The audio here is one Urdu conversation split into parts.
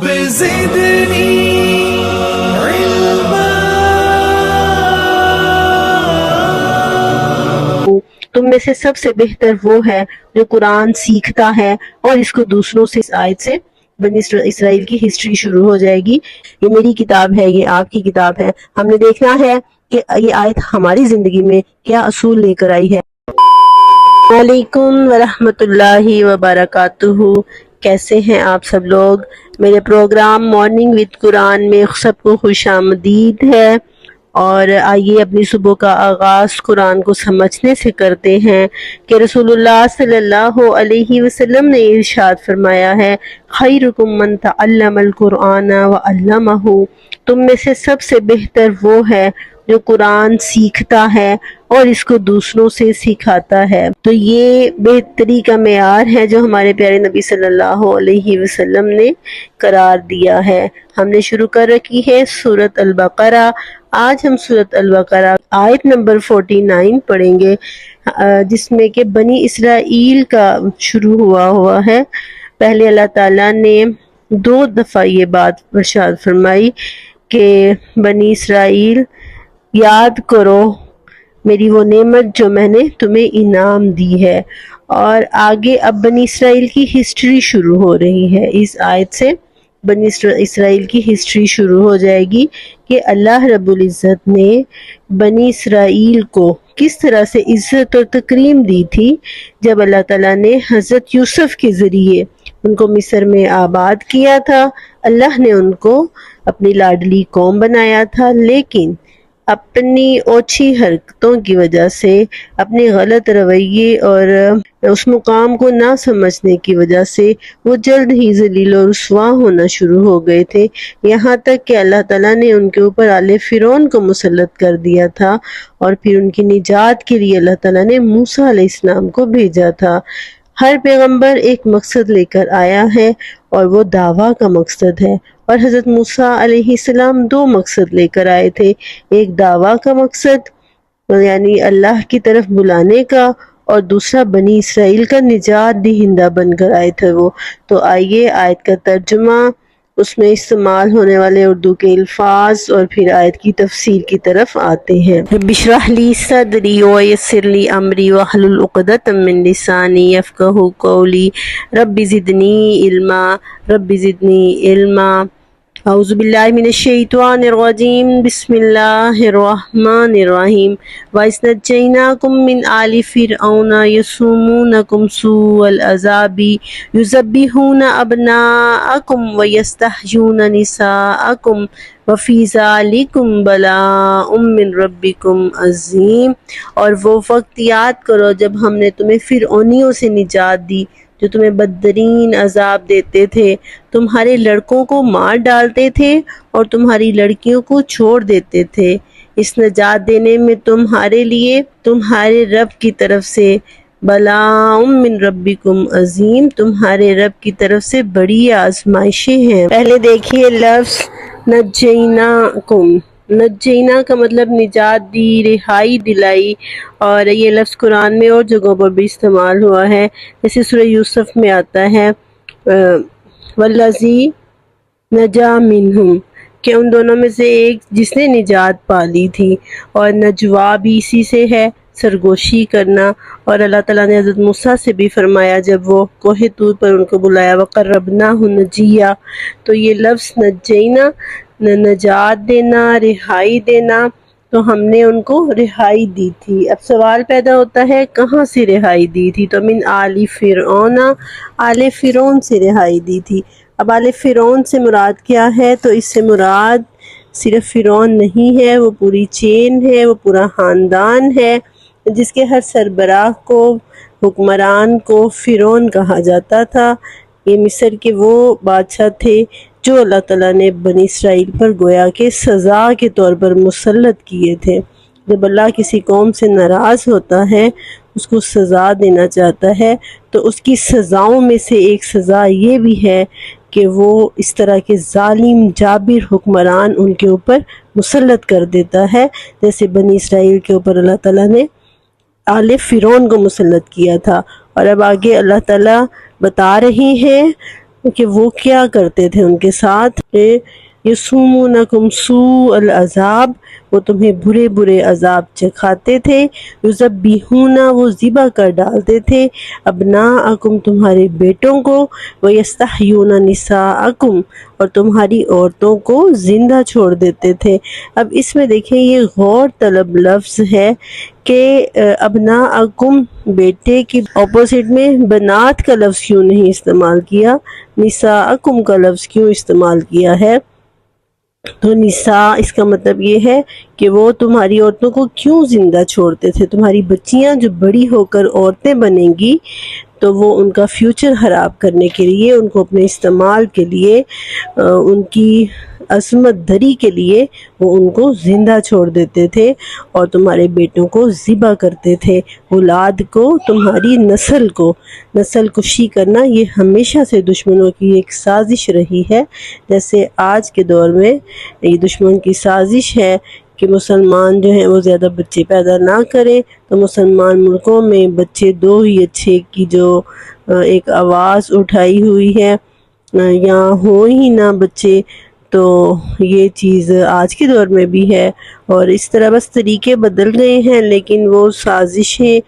رب زدنی علما۔ تم میں سے سب سے بہتر وہ ہے جو قرآن سیکھتا ہے اور اس کو دوسروں سے۔ اس آیت سے بنی اسرائیل کی ہسٹری شروع ہو جائے گی۔ یہ میری کتاب ہے، یہ آپ کی کتاب ہے۔ ہم نے دیکھنا ہے کہ یہ آیت ہماری زندگی میں کیا اصول لے کر آئی ہے۔ وعلیکم ورحمۃ اللہ وبرکاتہ۔ کیسے ہیں آپ سب لوگ؟ میرے پروگرام مارننگ وتھ قرآن میں سب کو خوش آمدید ہے، اور آئیے اپنی صبح کا آغاز قرآن کو سمجھنے سے کرتے ہیں کہ رسول اللہ صلی اللہ علیہ وسلم نے ارشاد فرمایا ہے، خیرکم من تعلم القرآن وعلمہ۔ تم میں سے سب سے بہتر وہ ہے جو قرآن سیکھتا ہے اور اس کو دوسروں سے سکھاتا ہے۔ تو یہ بہتری کا معیار ہے جو ہمارے پیارے نبی صلی اللہ علیہ وسلم نے قرار دیا ہے۔ ہم نے شروع کر رکھی ہے سورۃ البقرہ۔ آج ہم سورۃ البقرہ آیت نمبر 49 پڑھیں گے، جس میں کہ بنی اسرائیل کا شروع ہوا ہے۔ پہلے اللہ تعالیٰ نے 2 دفعہ یہ بات ارشاد فرمائی کہ بنی اسرائیل یاد کرو میری وہ نعمت جو میں نے تمہیں انعام دی ہے، اور آگے اب بنی اسرائیل کی ہسٹری شروع ہو رہی ہے۔ اس آیت سے بنی اسرائیل کی ہسٹری شروع ہو جائے گی کہ اللہ رب العزت نے بنی اسرائیل کو کس طرح سے عزت اور تکریم دی تھی جب اللہ تعالیٰ نے حضرت یوسف کے ذریعے ان کو مصر میں آباد کیا تھا۔ اللہ نے ان کو اپنی لاڈلی قوم بنایا تھا، لیکن اپنی اوچھی حرکتوں کی وجہ سے، اپنے غلط رویے اور اس مقام کو نہ سمجھنے کی وجہ سے وہ جلد ہی ذلیل و رسوا ہونا شروع ہو گئے تھے، یہاں تک کہ اللہ تعالیٰ نے ان کے اوپر آل فرعون کو مسلط کر دیا تھا، اور پھر ان کی نجات کے لیے اللہ تعالیٰ نے موسیٰ علیہ السلام کو بھیجا تھا۔ ہر پیغمبر ایک مقصد لے کر آیا ہے، اور وہ دعویٰ کا مقصد ہے، اور حضرت موسیٰ علیہ السلام 2 مقصد لے کر آئے تھے، ایک دعویٰ کا مقصد یعنی اللہ کی طرف بلانے کا، اور دوسرا بنی اسرائیل کا نجات دہندہ بن کر آئے تھے وہ۔ تو آئیے آیت کا ترجمہ، اس میں استعمال ہونے والے اردو کے الفاظ اور پھر آیت کی تفسیر کی طرف آتے ہیں۔ رب اشرح لی صدری ویسر لی امری واحلل عقدۃ من لسانی یفقہوا قولی رب زدنی علما رب زدنی علما۔ اعوذ باللہ من الشیطان الرجیم، بسم اللہ الرحمن الرحیم۔ وَإِذْ نَجَّيْنَاكُم مِّنْ آلِ فِرْعَوْنَ يَسُومُونَكُمْ سُوءَ الْعَذَابِ يُذَبِّحُونَ أَبْنَاءَكُمْ وَيَسْتَحْيُونَ نِسَاءَكُمْ وَفِي ذَلِكُمْ بَلَاءٌ مِّن رَبِّكُمْ عَظِيمٌ۔ اور وہ وقت یاد کرو جب ہم نے تمہیں فرعونیوں سے نجات دی جو تمہیں بدترین عذاب دیتے تھے، تمہارے لڑکوں کو مار ڈالتے تھے اور تمہاری لڑکیوں کو چھوڑ دیتے تھے۔ اس نجات دینے میں تمہارے لیے تمہارے رب کی طرف سے بلاء من ربکم عظیم، تمہارے رب کی طرف سے بڑی آزمائشیں ہیں۔ پہلے دیکھیے لفظ نجیناکم۔ نجینا کا مطلب نجات دی، رہائی دلائی، اور یہ لفظ قرآن میں اور جگہوں پر بھی استعمال ہوا ہے، جیسے سورہ یوسف میں آتا ہے والذی نجا منہم، کہ ان دونوں میں سے ایک جس نے نجات پا لی تھی، اور نجوا بھی اسی سے ہے، سرگوشی کرنا۔ اور اللہ تعالیٰ نے حضرت موسیٰ سے بھی فرمایا جب وہ کوہ طور پر ان کو بلایا وَقَرَّبْنَاهُ نَجِيًّا، تو یہ لفظ نجینا نجات دینا، رہائی دینا، تو ہم نے ان کو رہائی دی تھی۔ اب سوال پیدا ہوتا ہے کہاں سے رہائی دی تھی؟ تو من آل فرعون، آل فرعون سے رہائی دی تھی۔ اب آل فرعون سے مراد کیا ہے؟ تو اس سے مراد صرف فرعون نہیں ہے، وہ پوری چین ہے، وہ پورا خاندان ہے جس کے ہر سربراہ کو، حکمران کو فرعون کہا جاتا تھا۔ یہ مصر کے وہ بادشاہ تھے جو اللہ تعالیٰ نے بنی اسرائیل پر گویا کہ سزا کے طور پر مسلط کیے تھے۔ جب اللہ کسی قوم سے ناراض ہوتا ہے، اس کو سزا دینا چاہتا ہے، تو اس کی سزاؤں میں سے ایک سزا یہ بھی ہے کہ وہ اس طرح کے ظالم جابر حکمران ان کے اوپر مسلط کر دیتا ہے، جیسے بنی اسرائیل کے اوپر اللہ تعالیٰ نے آل فرعون کو مسلط کیا تھا۔ اور اب آگے اللہ تعالیٰ بتا رہے ہیں کہ وہ کیا کرتے تھے ان کے ساتھ، یسومونکم سوء العذاب، وہ تمہیں برے برے عذاب چکھاتے تھے، یذبحون، وہ ذبح کر ڈالتے تھے، ابناءکم، تمہارے بیٹوں کو، ویستحیون نساءکم، اور تمہاری عورتوں کو زندہ چھوڑ دیتے تھے۔ اب اس میں دیکھیں یہ غور طلب لفظ ہے کہ ابناءکم بیٹے کی اپوزٹ میں بنات کا لفظ کیوں نہیں استعمال کیا، نساءکم کا لفظ کیوں استعمال کیا ہے؟ تو نساء اس کا مطلب یہ ہے کہ وہ تمہاری عورتوں کو کیوں زندہ چھوڑتے تھے، تمہاری بچیاں جو بڑی ہو کر عورتیں بنیں گی تو وہ ان کا فیوچر خراب کرنے کے لیے، ان کو اپنے استعمال کے لیے، ان کی عصمت دری کے لیے وہ ان کو زندہ چھوڑ دیتے تھے اور تمہارے بیٹوں کو ذبح کرتے تھے، اولاد کو، تمہاری نسل کو۔ نسل کشی کرنا یہ ہمیشہ سے دشمنوں کی ایک سازش رہی ہے، جیسے آج کے دور میں یہ دشمن کی سازش ہے کہ مسلمان جو ہیں وہ زیادہ بچے پیدا نہ کریں، تو مسلمان ملکوں میں بچے دو ہی اچھے کی جو ایک آواز اٹھائی ہوئی ہے، یا ہو ہی نہ بچے، تو یہ چیز آج کے دور میں بھی ہے۔ اور اس طرح بس طریقے بدل گئے ہیں، لیکن وہ سازشیں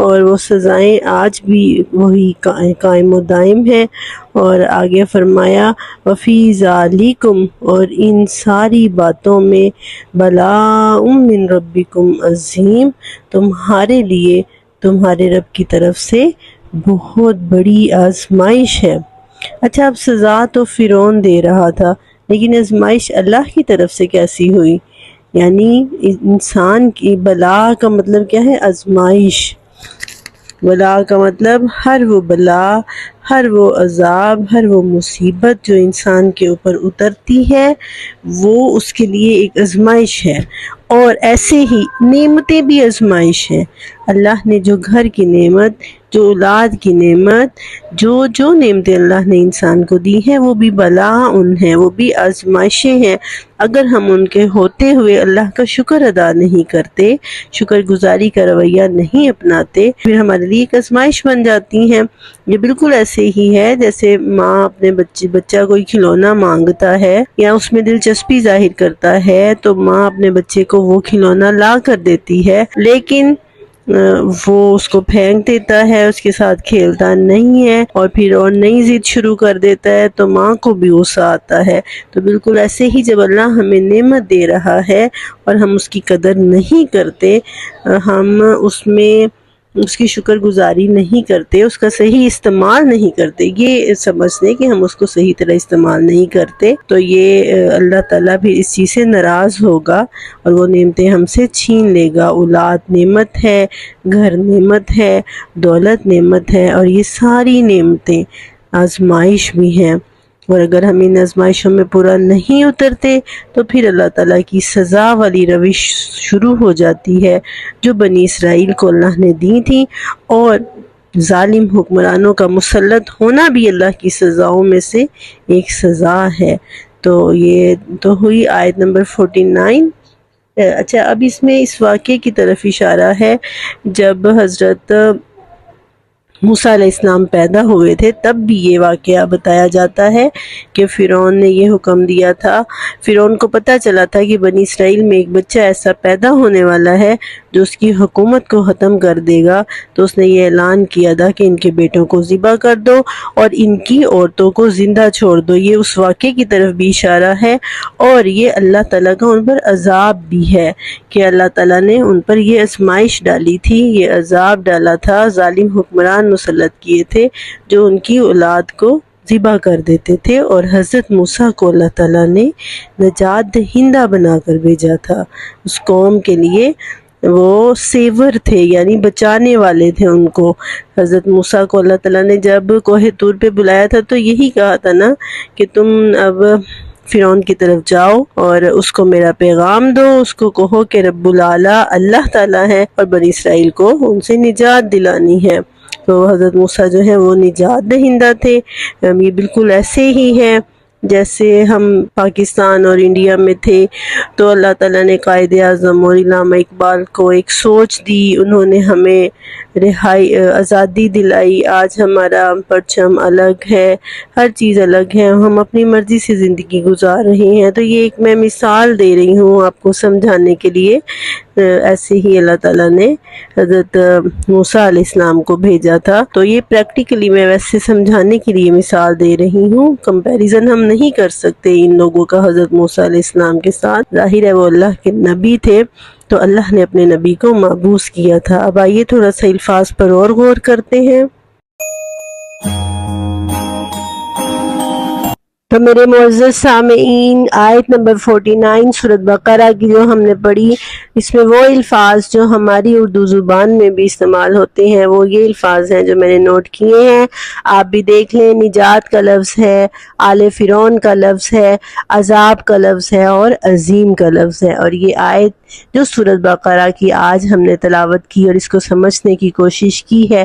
اور وہ سزائیں آج بھی وہی قائم و دائم ہیں۔ اور آگے فرمایا وفی ذالکم، اور ان ساری باتوں میں، بلاء من ربکم عظیم، تمہارے لیے تمہارے رب کی طرف سے بہت بڑی آزمائش ہے۔ اچھا، اب سزا تو فرعون دے رہا تھا، لیکن آزمائش اللہ کی طرف سے کیسی ہوئی؟ یعنی انسان کی بلا کا مطلب کیا ہے؟ آزمائش۔ بلا کا مطلب ہر وہ بلا، ہر وہ عذاب، ہر وہ مصیبت جو انسان کے اوپر اترتی ہے وہ اس کے لیے ایک آزمائش ہے۔ اور ایسے ہی نعمتیں بھی آزمائش ہیں۔ اللہ نے جو گھر کی نعمت، جو اولاد کی نعمت، جو نعمتیں اللہ نے انسان کو دی ہیں وہ بھی بلاء ہیں، وہ بھی آزمائشیں ہیں۔ اگر ہم ان کے ہوتے ہوئے اللہ کا شکر ادا نہیں کرتے، شکر گزاری کا رویہ نہیں اپناتے، پھر ہمارے لیے ایک آزمائش بن جاتی ہیں۔ یہ بالکل ایسے ہی ہے جیسے ماں اپنے بچہ کوئی کھلونا مانگتا ہے یا اس میں دلچسپی ظاہر کرتا ہے تو ماں اپنے بچے کو وہ کھلونا لا کر دیتی ہے، لیکن وہ اس کو پھینک دیتا ہے، اس کے ساتھ کھیلتا نہیں ہے اور پھر اور نئی ضد شروع کر دیتا ہے، تو ماں کو بھی غصہ آتا ہے۔ تو بالکل ایسے ہی جب اللہ ہمیں نعمت دے رہا ہے اور ہم اس کی قدر نہیں کرتے، ہم اس کی شکر گزاری نہیں کرتے، اس کا صحیح استعمال نہیں کرتے، یہ سمجھتے کہ ہم اس کو صحیح طرح استعمال نہیں کرتے، تو یہ اللہ تعالیٰ بھی اس چیز سے ناراض ہوگا اور وہ نعمتیں ہم سے چھین لے گا۔ اولاد نعمت ہے، گھر نعمت ہے، دولت نعمت ہے، اور یہ ساری نعمتیں آزمائش بھی ہیں، اور اگر ہم ان آزمائشوں میں پورا نہیں اترتے تو پھر اللہ تعالیٰ کی سزا والی روش شروع ہو جاتی ہے جو بنی اسرائیل کو اللہ نے دی تھی، اور ظالم حکمرانوں کا مسلط ہونا بھی اللہ کی سزاؤں میں سے ایک سزا ہے۔ تو یہ تو ہوئی آیت نمبر 49۔ اچھا، اب اس میں اس واقعے کی طرف اشارہ ہے جب حضرت موسیٰ علیہ السلام پیدا ہوئے تھے، تب بھی یہ واقعہ بتایا جاتا ہے کہ فرعون نے یہ حکم دیا تھا۔ فرعون کو پتہ چلا تھا کہ بنی اسرائیل میں ایک بچہ ایسا پیدا ہونے والا ہے جو اس کی حکومت کو ختم کر دے گا، تو اس نے یہ اعلان کیا تھا کہ ان کے بیٹوں کو ذبح کر دو اور ان کی عورتوں کو زندہ چھوڑ دو۔ یہ اس واقعے کی طرف بھی اشارہ ہے، اور یہ اللہ تعالیٰ کا ان پر عذاب بھی ہے کہ اللہ تعالیٰ نے ان پر یہ آزمائش ڈالی تھی، یہ عذاب ڈالا تھا، ظالم حکمران مسلط کیے تھے جو ان کی اولاد کو ذبح کر دیتے تھے، اور حضرت موسیٰ کو اللہ تعالیٰ نے نجات دہندہ بنا کر بھیجا تھا اس قوم کے لیے۔ وہ سیور تھے، یعنی بچانے والے تھے ان کو۔ حضرت موسیٰ کو اللہ تعالیٰ نے جب کوہ طور پہ بلایا تھا تو یہی کہا تھا نا کہ تم اب فرعون کی طرف جاؤ اور اس کو میرا پیغام دو، اس کو کہو کہ رب العلیٰ اللہ تعالیٰ ہے اور بنی اسرائیل کو ان سے نجات دلانی ہے۔ تو حضرت موسیٰ جو ہے وہ نجات دہندہ تھے۔ یہ بالکل ایسے ہی ہے جیسے ہم پاکستان اور انڈیا میں تھے تو اللہ تعالیٰ نے قائد اعظم اور علامہ اقبال کو ایک سوچ دی، انہوں نے ہمیں آزادی دلائی۔ آج ہمارا پرچم الگ ہے، ہر چیز الگ ہے، ہم اپنی مرضی سے زندگی گزار رہے ہیں۔ تو یہ ایک میں مثال دے رہی ہوں آپ کو سمجھانے کے لیے۔ ایسے ہی اللہ تعالیٰ نے حضرت موسیٰ علیہ السلام کو بھیجا تھا، تو یہ پریکٹیکلی میں ویسے سمجھانے کے لیے مثال دے رہی ہوں۔ کمپیریزن ہم نہیں کر سکتے ان لوگوں کا حضرت موسیٰ علیہ السلام کے ساتھ، ظاہر ہے وہ اللہ کے نبی تھے تو اللہ نے اپنے نبی کو مبعوث کیا تھا۔ اب آئیے تھوڑا سا الفاظ پر اور غور کرتے ہیں۔ تو میرے معزز سامعین، آیت نمبر 49 سورۃ بقرہ کی جو ہم نے پڑھی، اس میں وہ الفاظ جو ہماری اردو زبان میں بھی استعمال ہوتے ہیں وہ یہ الفاظ ہیں جو میں نے نوٹ کیے ہیں، آپ بھی دیکھ لیں۔ نجات کا لفظ ہے، آل فرعون کا لفظ ہے، عذاب کا لفظ ہے اور عظیم کا لفظ ہے۔ اور یہ آیت جو سورۃ بقرہ کی آج ہم نے تلاوت کی اور اس کو سمجھنے کی کوشش کی ہے،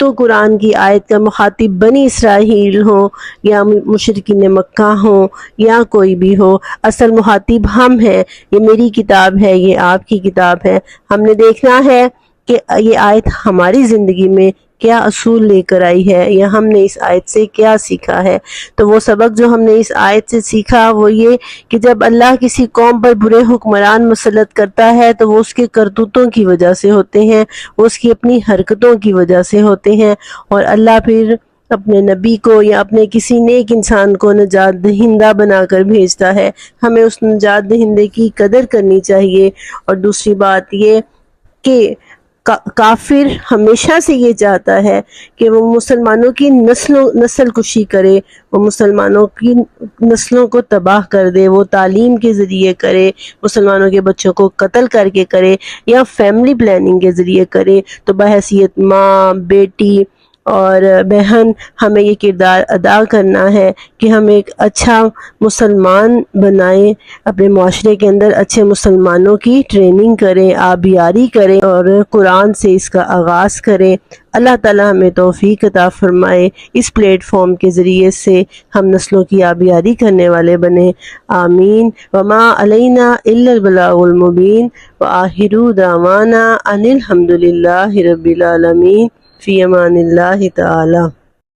تو قرآن کی آیت کا مخاطب بنی اسرائیل ہوں یا مشرکین مکہ ہوں یا کوئی بھی ہو، اصل مخاطب ہم ہیں۔ یہ میری کتاب ہے، یہ آپ کی کتاب ہے۔ ہم نے دیکھنا ہے کہ یہ آیت ہماری زندگی میں کیا اصول لے کر آئی ہے یا ہم نے اس آیت سے کیا سیکھا ہے۔ تو وہ سبق جو ہم نے اس آیت سے سیکھا وہ یہ کہ جب اللہ کسی قوم پر برے حکمران مسلط کرتا ہے تو وہ اس کے کرتوتوں کی وجہ سے ہوتے ہیں، وہ اس کی اپنی حرکتوں کی وجہ سے ہوتے ہیں، اور اللہ پھر اپنے نبی کو یا اپنے کسی نیک انسان کو نجات دہندہ بنا کر بھیجتا ہے۔ ہمیں اس نجات دہندے کی قدر کرنی چاہیے۔ اور دوسری بات یہ کہ کافر ہمیشہ سے یہ چاہتا ہے کہ وہ مسلمانوں کی نسل کشی کرے، وہ مسلمانوں کی نسلوں کو تباہ کر دے، وہ تعلیم کے ذریعے کرے، مسلمانوں کے بچوں کو قتل کر کے کرے یا فیملی پلاننگ کے ذریعے کرے۔ تو بحیثیت ماں، بیٹی اور بہن ہمیں یہ کردار ادا کرنا ہے کہ ہم ایک اچھا مسلمان بنائیں، اپنے معاشرے کے اندر اچھے مسلمانوں کی ٹریننگ کریں، آبیاری کریں اور قرآن سے اس کا آغاز کریں۔ اللہ تعالیٰ ہمیں توفیق عطا فرمائے، اس پلیٹ فارم کے ذریعے سے ہم نسلوں کی آبیاری کرنے والے بنیں۔ آمین۔ وما علینا الا البلاغ المبین وآخر دعوانا ان الحمد للہ رب العالمین۔ فی امان اللہ تعالی۔